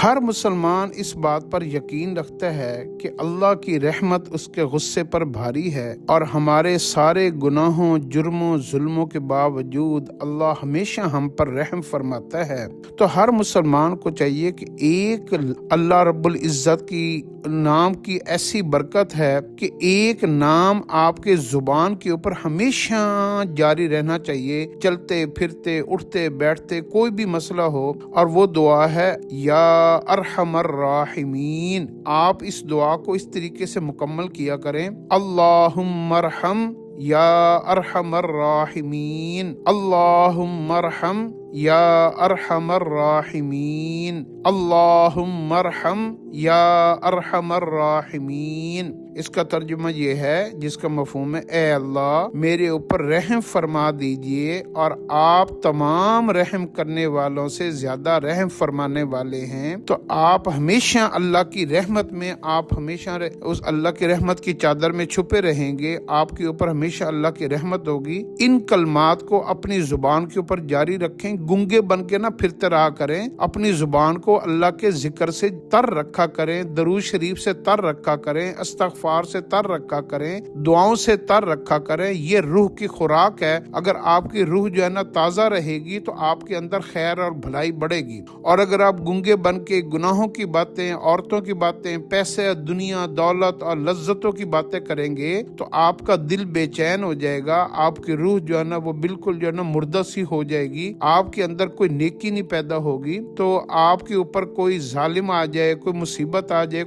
ہر مسلمان اس بات پر یقین رکھتا ہے کہ اللہ کی رحمت اس کے غصے پر بھاری ہے اور ہمارے سارے گناہوں، جرموں، ظلموں کے باوجود اللہ ہمیشہ ہم پر رحم فرماتا ہے۔ تو ہر مسلمان کو چاہیے کہ ایک اللہ رب العزت کی نام کی ایسی برکت ہے کہ ایک نام آپ کے زبان کے اوپر ہمیشہ جاری رہنا چاہیے، چلتے پھرتے اٹھتے بیٹھتے کوئی بھی مسئلہ ہو، اور وہ دعا ہے یا ارحم الراحمین۔ آپ اس دعا کو اس طریقے سے مکمل کیا کریں، اللہم ارحم یا ارحم الراحمین، اللہم ارحم یا ارحم الراحمین، اللہم ارحم یا ارحم الراحمین۔ اس کا ترجمہ یہ ہے، جس کا مفہوم ہے اے اللہ میرے اوپر رحم فرما دیجئے، اور آپ تمام رحم کرنے والوں سے زیادہ رحم فرمانے والے ہیں۔ تو آپ ہمیشہ اللہ کی رحمت میں، آپ ہمیشہ اس اللہ کی رحمت کی چادر میں چھپے رہیں گے، آپ کے اوپر ہمیشہ اللہ کی رحمت ہوگی۔ ان کلمات کو اپنی زبان کے اوپر جاری رکھیں، گنگے بن کے نہ پھرتے رہا کریں، اپنی زبان کو اللہ کے ذکر سے تر رکھا کریں، درود شریف سے تر رکھا کریں، استغفار سے تر رکھا کریں، دعاؤں سے تر رکھا کریں۔ یہ روح کی خوراک ہے۔ اگر آپ کی روح جو ہے نا تازہ رہے گی تو آپ کے اندر خیر اور بھلائی بڑھے گی، اور اگر آپ گنگے بن کے گناہوں کی باتیں، عورتوں کی باتیں، پیسے، دنیا، دولت اور لذتوں کی باتیں کریں گے تو آپ کا دل بے چین ہو جائے گا، آپ کی روح جو ہے نا وہ بالکل جو ہے نا مردہ سی ہو جائے گی، آپ کے اندر کوئی نیکی نہیں پیدا ہوگی۔ تو آپ کے اوپر کوئی ظالم آ جائے، کوئی مصیبت آ جائے،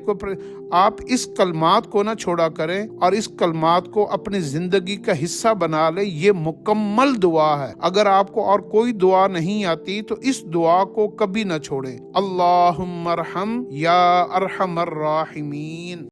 آپ اس کلمات کو نہ چھوڑا کریں اور اس کلمات کو اپنی زندگی کا حصہ بنا لیں۔ یہ مکمل دعا ہے۔ اگر آپ کو اور کوئی دعا نہیں آتی تو اس دعا کو کبھی نہ چھوڑیں، اللہم ارحم یا ارحم الراحمین۔